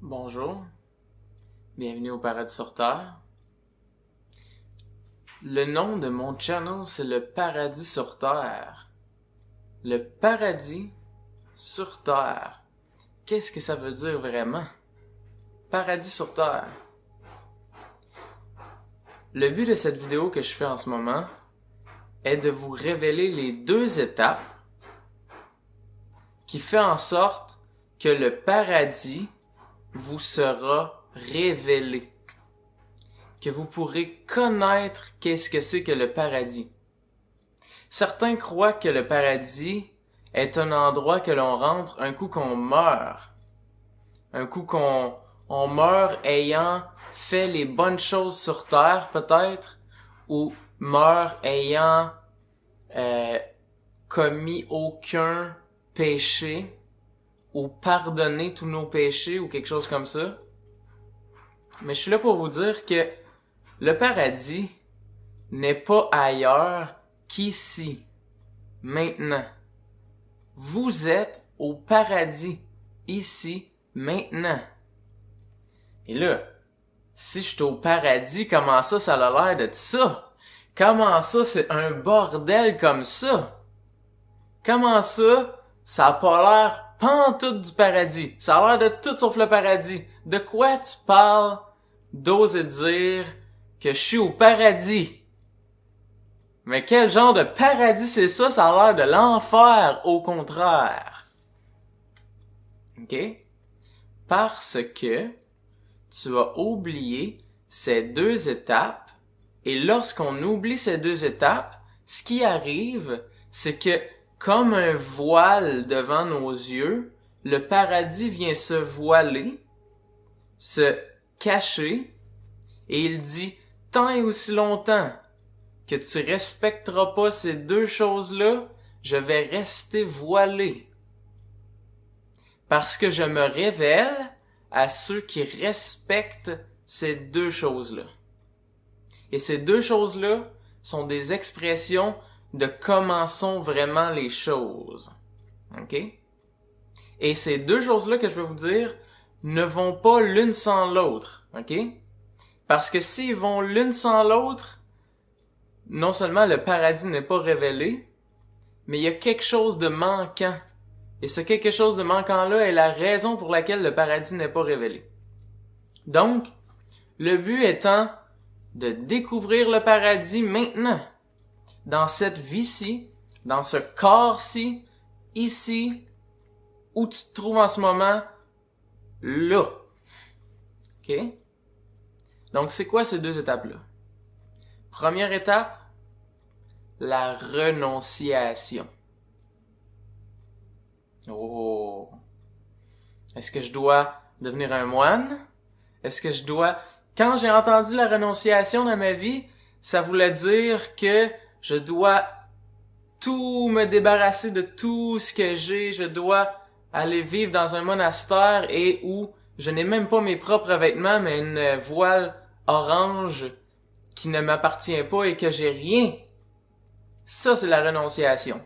Bonjour, bienvenue au Paradis sur Terre. Le nom de mon channel, c'est le Paradis sur Terre. Le Paradis sur Terre. Qu'est-ce que ça veut dire vraiment? Paradis sur Terre. Le but de cette vidéo que je fais en ce moment est de vous révéler les deux étapes qui fait en sorte que le paradis vous sera révélé. Que vous pourrez connaître qu'est-ce que c'est que le paradis. Certains croient que le paradis est un endroit que l'on rentre un coup qu'on meurt. Un coup qu'on meurt ayant fait les bonnes choses sur terre peut-être, ou meurt ayant commis aucun péché, ou pardonné tous nos péchés, ou quelque chose comme ça. Mais je suis là pour vous dire que le paradis n'est pas ailleurs qu'ici, maintenant. Vous êtes au paradis, ici, maintenant. Et là, si je suis au paradis, comment ça a l'air de ça? Comment ça, c'est un bordel comme ça? Comment ça a pas l'air pantoute du paradis? Ça a l'air de tout sauf le paradis. De quoi tu parles d'oser dire que je suis au paradis? Mais quel genre de paradis c'est ça? Ça a l'air de l'enfer, au contraire. OK? Parce que tu as oublié ces deux étapes, et lorsqu'on oublie ces deux étapes, ce qui arrive, c'est que, comme un voile devant nos yeux, le paradis vient se voiler, se cacher, et il dit, tant et aussi longtemps que tu respecteras pas ces deux choses-là, je vais rester voilé. Parce que je me révèle à ceux qui respectent ces deux choses-là. Et ces deux choses-là sont des expressions de comment sont vraiment les choses. OK? Et ces deux choses-là que je vais vous dire ne vont pas l'une sans l'autre. OK? Parce que s'ils vont l'une sans l'autre, non seulement le paradis n'est pas révélé, mais il y a quelque chose de manquant. Et ce quelque chose de manquant-là est la raison pour laquelle le paradis n'est pas révélé. Donc, le but étant de découvrir le paradis maintenant, dans cette vie-ci, dans ce corps-ci, ici, où tu te trouves en ce moment, là. OK? Donc, c'est quoi ces deux étapes-là? Première étape, la renonciation. Oh! Est-ce que je dois devenir un moine? Est-ce que je dois... Quand j'ai entendu la renonciation dans ma vie, ça voulait dire que je dois tout me débarrasser de tout ce que j'ai, je dois aller vivre dans un monastère et où je n'ai même pas mes propres vêtements, mais une voile orange qui ne m'appartient pas et que j'ai rien. Ça, c'est la renonciation.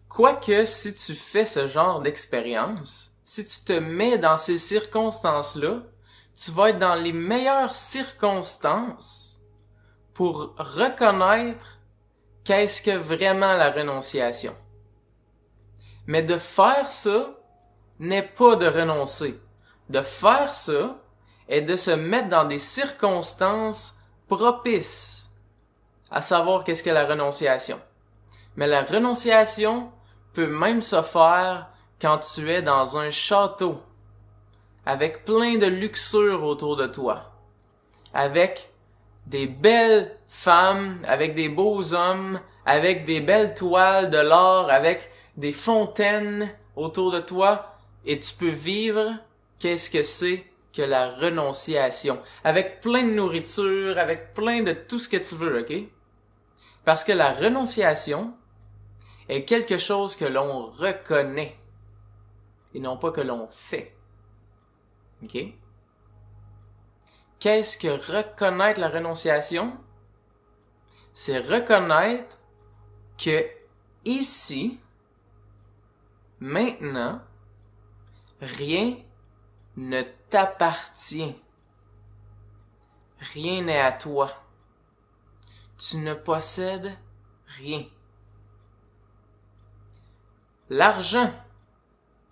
Quoique, si tu fais ce genre d'expérience, si tu te mets dans ces circonstances-là, tu vas être dans les meilleures circonstances pour reconnaître qu'est-ce que vraiment la renonciation. Mais de faire ça n'est pas de renoncer. De faire ça est de se mettre dans des circonstances propices à savoir qu'est-ce que la renonciation. Mais la renonciation peut même se faire quand tu es dans un château, avec plein de luxure autour de toi, avec des belles femmes, avec des beaux hommes, avec des belles toiles de l'or, avec des fontaines autour de toi, et tu peux vivre qu'est-ce que c'est que la renonciation, avec plein de nourriture, avec plein de tout ce que tu veux, ok? Parce que la renonciation est quelque chose que l'on reconnaît et non pas que l'on fait. OK? Qu'est-ce que reconnaître la renonciation? C'est reconnaître que ici, maintenant, Rien ne t'appartient. Rien n'est à toi. Tu ne possèdes rien. L'argent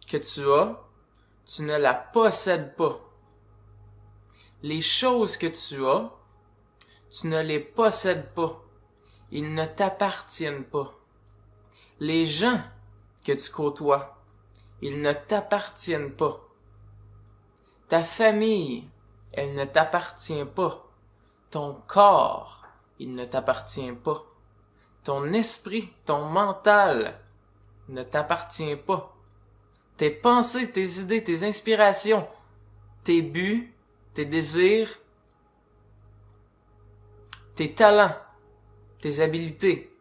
que tu ne la possèdes pas. Les choses que tu ne les possèdes pas. Ils ne t'appartiennent pas. Les gens que tu côtoies, ils ne t'appartiennent pas. Ta famille, elle ne t'appartient pas. Ton corps, il ne t'appartient pas. Ton esprit, ton mental ne t'appartient pas. Tes pensées, tes idées, tes inspirations, tes buts, tes désirs, tes talents, tes habiletés,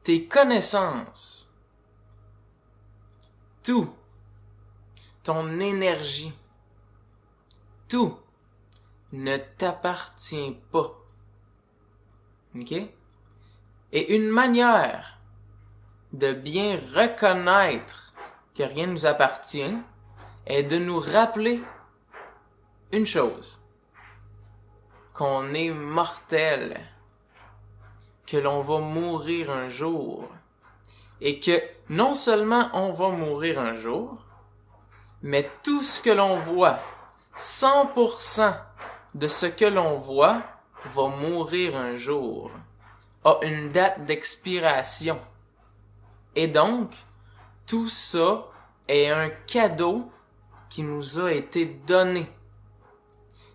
tes connaissances, tout, ton énergie, tout ne t'appartient pas. OK? Et une manière de bien reconnaître que rien ne nous appartient est de nous rappeler une chose, qu'on est mortel, que l'on va mourir un jour, et que non seulement on va mourir un jour, mais tout ce que l'on voit, 100% de ce que l'on voit va mourir un jour, a une date d'expiration. Et donc, tout ça est un cadeau qui nous a été donné.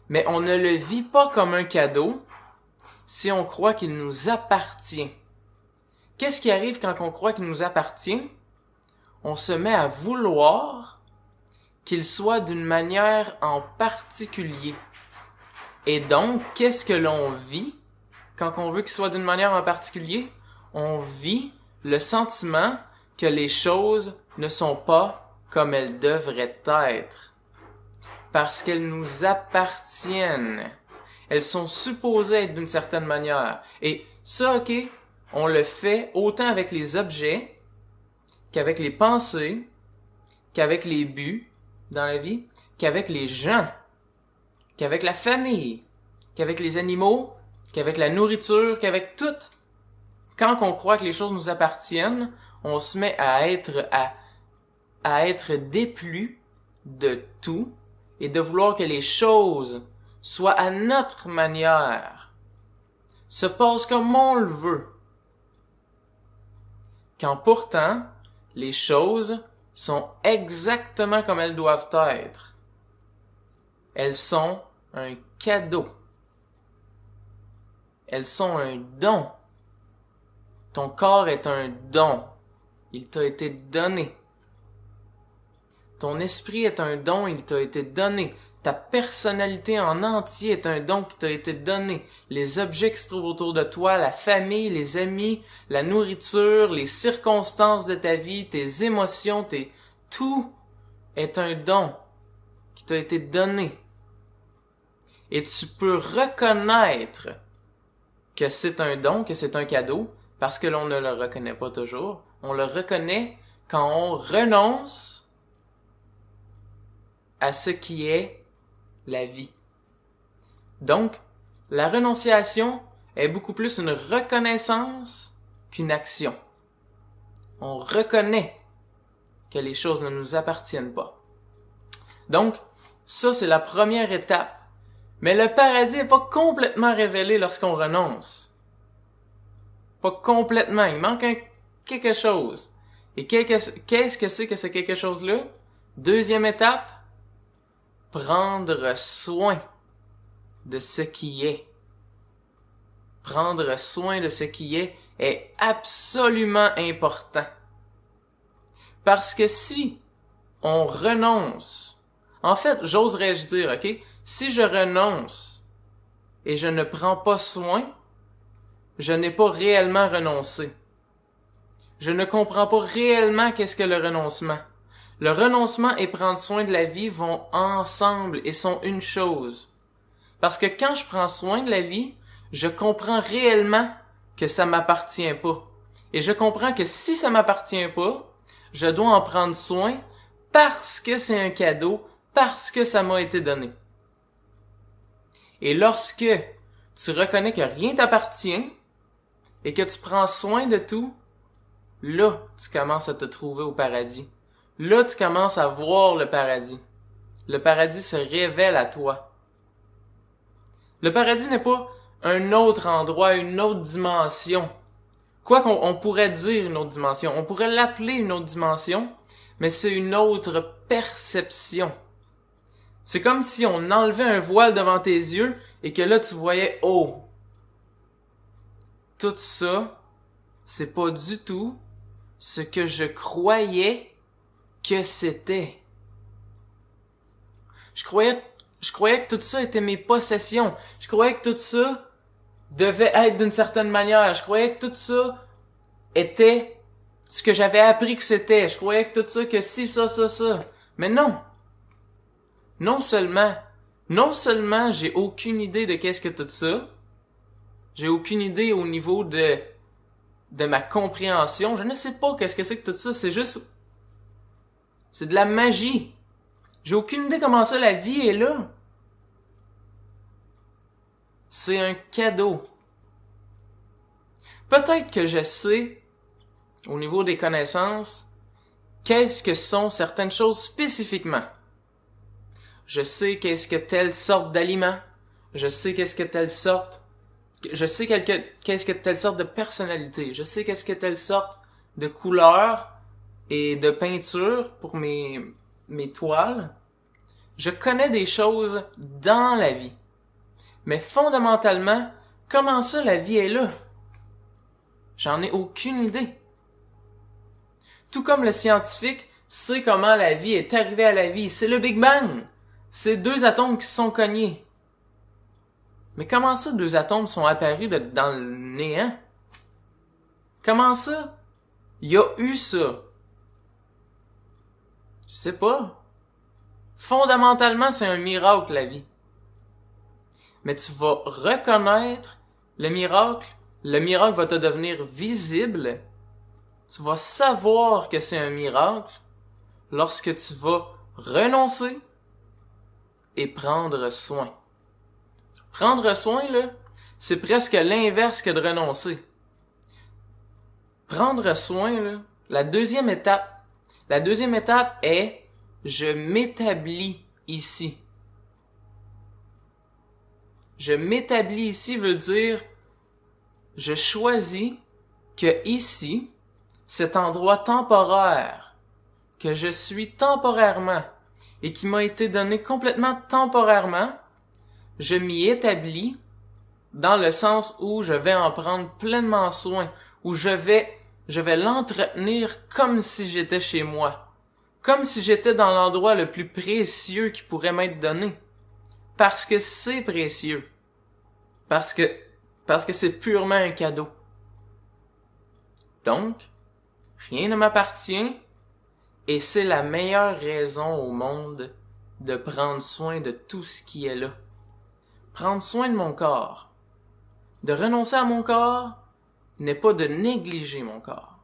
Mais on ne le vit pas comme un cadeau si on croit qu'il nous appartient. Qu'est-ce qui arrive quand on croit qu'il nous appartient? On se met à vouloir qu'il soit d'une manière en particulier. Et donc, qu'est-ce que l'on vit quand on veut qu'il soit d'une manière en particulier? On vit le sentiment que les choses ne sont pas comme elles devraient être. Parce qu'elles nous appartiennent. Elles sont supposées être d'une certaine manière. Et ça, OK, on le fait autant avec les objets, qu'avec les pensées, qu'avec les buts dans la vie, qu'avec les gens, qu'avec la famille, qu'avec les animaux, qu'avec la nourriture, qu'avec tout. Quand on croit que les choses nous appartiennent, on se met à être déplu de tout et de vouloir que les choses soient à notre manière, se passent comme on le veut. Quand pourtant, les choses sont exactement comme elles doivent être. Elles sont un cadeau. Elles sont un don. Ton corps est un don. Il t'a été donné. Ton esprit est un don, il t'a été donné. Ta personnalité en entier est un don qui t'a été donné. Les objets qui se trouvent autour de toi, la famille, les amis, la nourriture, les circonstances de ta vie, tes émotions, tout est un don qui t'a été donné. Et tu peux reconnaître que c'est un don, que c'est un cadeau, parce que l'on ne le reconnaît pas toujours. On le reconnaît quand on renonce à ce qui est la vie. Donc, la renonciation est beaucoup plus une reconnaissance qu'une action. On reconnaît que les choses ne nous appartiennent pas. Donc, ça c'est la première étape. Mais le paradis n'est pas complètement révélé lorsqu'on renonce. Pas complètement, il manque quelque chose. Et qu'est-ce que c'est que ce quelque chose-là? Deuxième étape, prendre soin de ce qui est. Prendre soin de ce qui est absolument important. Parce que si on renonce, en fait, j'oserais-je dire, OK, si je renonce et je ne prends pas soin, je n'ai pas réellement renoncé. Je ne comprends pas réellement qu'est-ce que le renoncement. Le renoncement et prendre soin de la vie vont ensemble et sont une chose. Parce que quand je prends soin de la vie, je comprends réellement que ça m'appartient pas. Et je comprends que si ça m'appartient pas, je dois en prendre soin parce que c'est un cadeau, parce que ça m'a été donné. Et lorsque tu reconnais que rien t'appartient et que tu prends soin de tout, là, tu commences à te trouver au paradis. Là, tu commences à voir le paradis. Le paradis se révèle à toi. Le paradis n'est pas un autre endroit, une autre dimension. Quoi qu'on pourrait dire une autre dimension, on pourrait l'appeler une autre dimension, mais c'est une autre perception. C'est comme si on enlevait un voile devant tes yeux et que là tu voyais, oh, tout ça, c'est pas du tout ce que je croyais que c'était. Je croyais que tout ça était mes possessions. Je croyais que tout ça devait être d'une certaine manière. Je croyais que tout ça était ce que j'avais appris que c'était. Je croyais que tout ça, que si, ça. Mais non. Non seulement j'ai aucune idée de qu'est-ce que tout ça. J'ai aucune idée au niveau de ma compréhension. Je ne sais pas qu'est-ce que c'est que tout ça. C'est de la magie. J'ai aucune idée comment ça la vie est là. C'est un cadeau. Peut-être que je sais, au niveau des connaissances, qu'est-ce que sont certaines choses spécifiquement. Je sais qu'est-ce que telle sorte d'aliment. Je sais qu'est-ce que telle sorte de personnalité. Je sais qu'est-ce que telle sorte de couleur et de peinture pour mes toiles. Je connais des choses dans la vie. Mais fondamentalement, comment ça la vie est là? J'en ai aucune idée. Tout comme le scientifique sait comment la vie est arrivée à la vie. C'est le Big Bang. C'est deux atomes qui se sont cognés. Mais comment ça, deux atomes sont apparus dans le néant? Comment ça? Il y a eu ça. Je sais pas. Fondamentalement, c'est un miracle, la vie. Mais tu vas reconnaître le miracle va te devenir visible. Tu vas savoir que c'est un miracle lorsque tu vas renoncer et prendre soin. Prendre soin, là, c'est presque l'inverse que de renoncer. Prendre soin, là, la deuxième étape est je m'établis ici. Je m'établis ici veut dire je choisis que ici, cet endroit temporaire, que je suis temporairement et qui m'a été donné complètement temporairement, je m'y établis dans le sens où je vais en prendre pleinement soin, où je vais l'entretenir comme si j'étais chez moi, comme si j'étais dans l'endroit le plus précieux qui pourrait m'être donné, parce que c'est précieux, parce que c'est purement un cadeau. Donc, rien ne m'appartient et c'est la meilleure raison au monde de prendre soin de tout ce qui est là. Prendre soin de mon corps. De renoncer à mon corps n'est pas de négliger mon corps.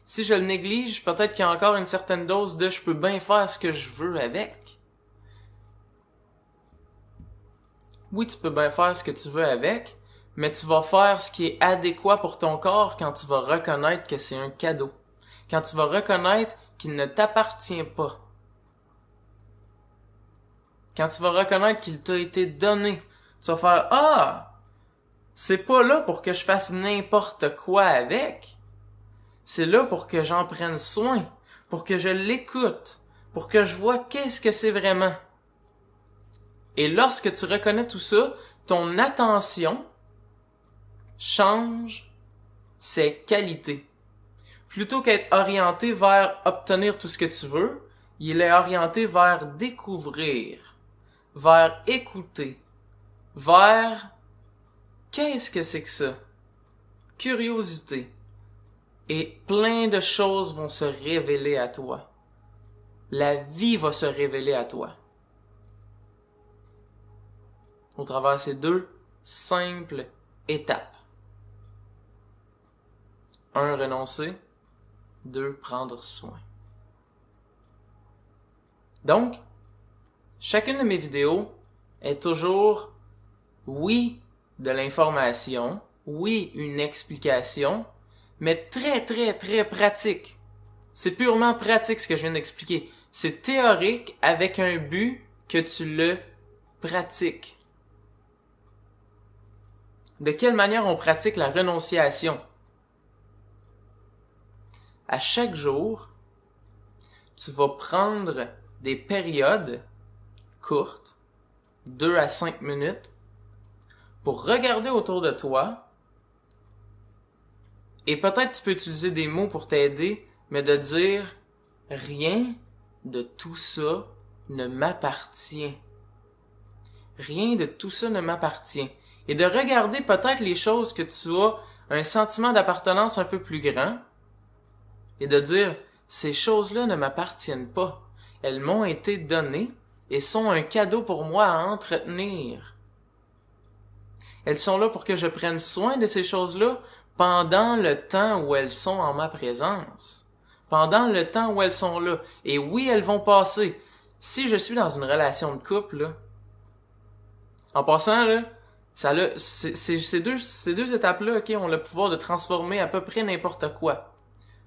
Si je le néglige, peut-être qu'il y a encore une certaine dose de je peux bien faire ce que je veux avec. Oui, tu peux bien faire ce que tu veux avec, mais tu vas faire ce qui est adéquat pour ton corps quand tu vas reconnaître que c'est un cadeau. Quand tu vas reconnaître qu'il ne t'appartient pas. Quand tu vas reconnaître qu'il t'a été donné, tu vas faire « Ah! C'est pas là pour que je fasse n'importe quoi avec. C'est là pour que j'en prenne soin, pour que je l'écoute, pour que je vois qu'est-ce que c'est vraiment. » Et lorsque tu reconnais tout ça, ton attention change ses qualités. Plutôt qu'être orienté vers obtenir tout ce que tu veux, il est orienté vers découvrir, vers écouter, vers qu'est-ce que c'est que ça? Curiosité. Et plein de choses vont se révéler à toi. La vie va se révéler à toi. Au travers de ces deux simples étapes. 1. Renoncer. 2. Prendre soin. Donc, chacune de mes vidéos est toujours, oui, de l'information, oui, une explication, mais très, très, très pratique. C'est purement pratique ce que je viens d'expliquer. C'est théorique avec un but que tu le pratiques. De quelle manière on pratique la renonciation? À chaque jour, tu vas prendre des périodes courtes, 2 à 5 minutes, pour regarder autour de toi, et peut-être tu peux utiliser des mots pour t'aider, mais de dire « Rien de tout ça ne m'appartient. Rien de tout ça ne m'appartient. » Et de regarder peut-être les choses que tu as un sentiment d'appartenance un peu plus grand, et de dire « Ces choses-là ne m'appartiennent pas. Elles m'ont été données et sont un cadeau pour moi à entretenir. Elles sont là pour que je prenne soin de ces choses-là pendant le temps où elles sont en ma présence. Pendant le temps où elles sont là. Et oui, elles vont passer. Si je suis dans une relation de couple, là, en passant, là, ces deux étapes-là, ok, ont le pouvoir de transformer à peu près n'importe quoi.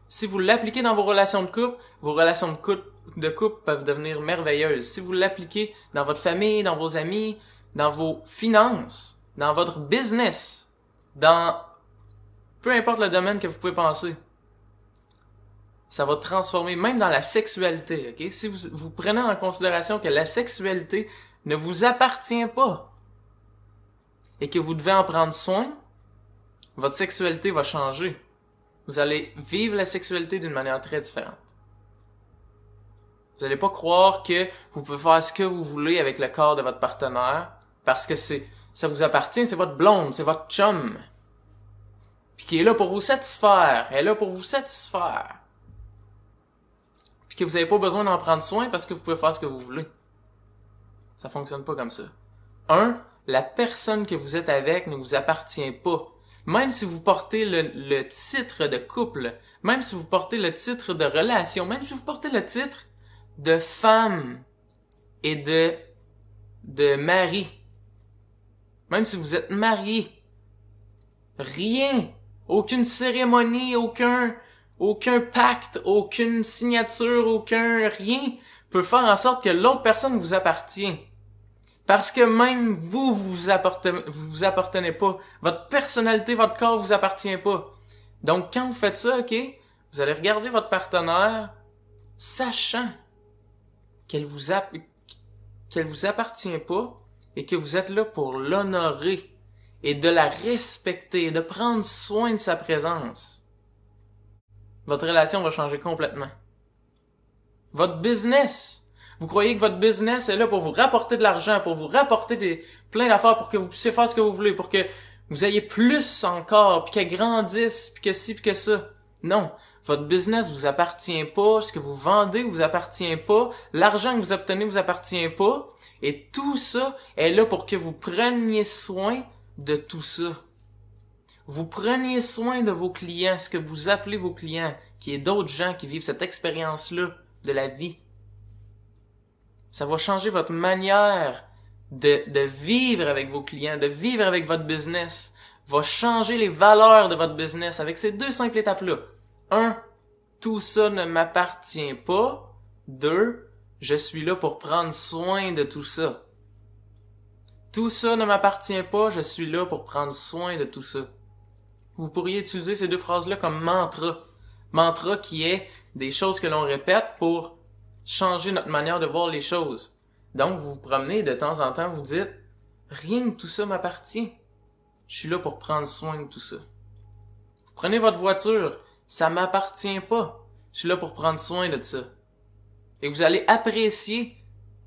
Si vous l'appliquez dans vos relations de couple peuvent devenir merveilleuses. Si vous l'appliquez dans votre famille, dans vos amis, dans vos finances, dans votre business, dans peu importe le domaine que vous pouvez penser, ça va transformer, même dans la sexualité, ok? Si vous prenez en considération que la sexualité ne vous appartient pas et que vous devez en prendre soin, votre sexualité va changer. Vous allez vivre la sexualité d'une manière très différente. Vous n'allez pas croire que vous pouvez faire ce que vous voulez avec le corps de votre partenaire parce que ça vous appartient, c'est votre blonde, c'est votre chum. Puis qui est là pour vous satisfaire, elle est là pour vous satisfaire. Puis que vous n'avez pas besoin d'en prendre soin parce que vous pouvez faire ce que vous voulez. Ça fonctionne pas comme ça. La personne que vous êtes avec ne vous appartient pas. Même si vous portez le titre de couple, même si vous portez le titre de relation, même si vous portez le titre de femme et de mari, même si vous êtes marié, rien, aucune cérémonie, aucun pacte, aucune signature, aucun rien peut faire en sorte que l'autre personne vous appartient. Parce que même vous appartenez pas. Votre personnalité, votre corps vous appartient pas. Donc, quand vous faites ça, ok, vous allez regarder votre partenaire, sachant qu'elle vous appartient pas et que vous êtes là pour l'honorer et de la respecter et de prendre soin de sa présence. Votre relation va changer complètement. Votre business. Vous croyez que votre business est là pour vous rapporter de l'argent, pour vous rapporter plein d'affaires pour que vous puissiez faire ce que vous voulez, pour que vous ayez plus encore, puis qu'elle grandisse, puis que ci, puis que ça. Non. Votre business vous appartient pas, ce que vous vendez vous appartient pas, l'argent que vous obtenez vous appartient pas, et tout ça est là pour que vous preniez soin de tout ça. Vous preniez soin de vos clients, ce que vous appelez vos clients, qui est d'autres gens qui vivent cette expérience-là de la vie. Ça va changer votre manière de vivre avec vos clients, de vivre avec votre business. Va changer les valeurs de votre business avec ces deux simples étapes-là. 1, tout ça ne m'appartient pas. 2, je suis là pour prendre soin de tout ça. Tout ça ne m'appartient pas, je suis là pour prendre soin de tout ça. Vous pourriez utiliser ces deux phrases-là comme mantra. Mantra qui est des choses que l'on répète pour changer notre manière de voir les choses. Donc, vous vous promenez de temps en temps, vous dites « Rien de tout ça m'appartient. Je suis là pour prendre soin de tout ça. » Vous prenez votre voiture, ça m'appartient pas. Je suis là pour prendre soin de ça. Et vous allez apprécier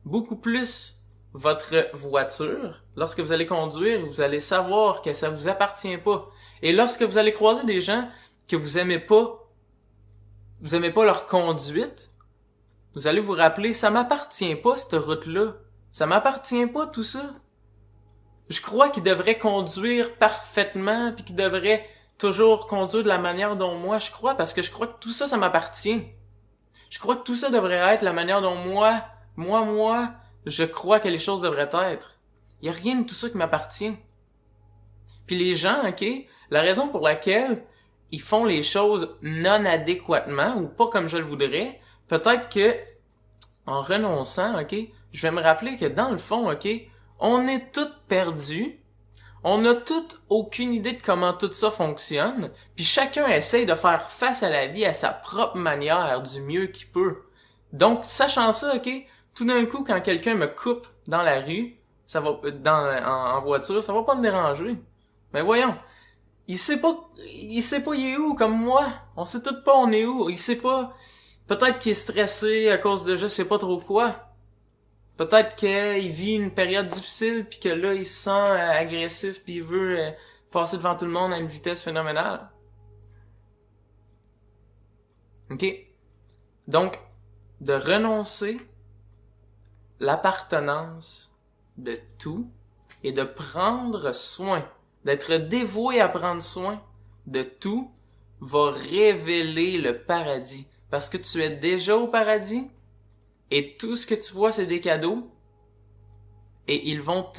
beaucoup plus votre voiture. Lorsque vous allez conduire, vous allez savoir que ça vous appartient pas. Et lorsque vous allez croiser des gens que vous aimez pas leur conduite, vous allez vous rappeler, ça m'appartient pas cette route-là. Ça m'appartient pas tout ça. Je crois qu'il devrait conduire parfaitement puis qu'il devrait toujours conduire de la manière dont moi je crois parce que je crois que tout ça, ça m'appartient. Je crois que tout ça devrait être la manière dont moi Moi, je crois que les choses devraient être. Il y a rien de tout ça qui m'appartient. Puis les gens, ok, la raison pour laquelle ils font les choses non adéquatement ou pas comme je le voudrais, peut-être que en renonçant, ok, je vais me rappeler que dans le fond, ok, on est tous perdus. On n'a toutes aucune idée de comment tout ça fonctionne, puis chacun essaye de faire face à la vie à sa propre manière, du mieux qu'il peut. Donc, sachant ça, ok, tout d'un coup, quand quelqu'un me coupe dans la rue, ça va, en voiture, ça va pas me déranger. Mais voyons, il sait pas, il est où comme moi. On sait tout pas on est où. Il sait pas, peut-être qu'il est stressé à cause de je sais pas trop quoi. Peut-être qu'il vit une période difficile puis que là il se sent agressif puis il veut passer devant tout le monde à une vitesse phénoménale. OK? Donc, de renoncer l'appartenance de tout et de prendre soin, d'être dévoué à prendre soin de tout va révéler le paradis. Parce que tu es déjà au paradis et tout ce que tu vois c'est des cadeaux et ils vont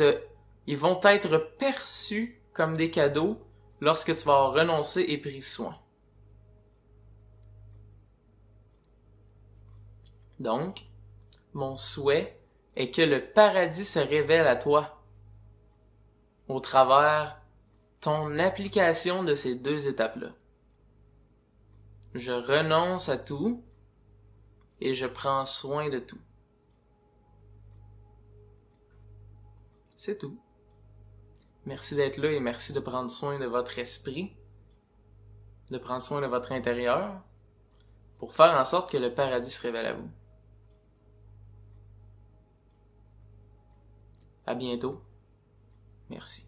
être perçus comme des cadeaux lorsque tu vas avoir renoncé et pris soin. Donc, mon souhait est que le paradis se révèle à toi au travers ton application de ces deux étapes-là. Je renonce à tout et je prends soin de tout. C'est tout. Merci d'être là et merci de prendre soin de votre esprit, de prendre soin de votre intérieur pour faire en sorte que le paradis se révèle à vous. À bientôt. Merci.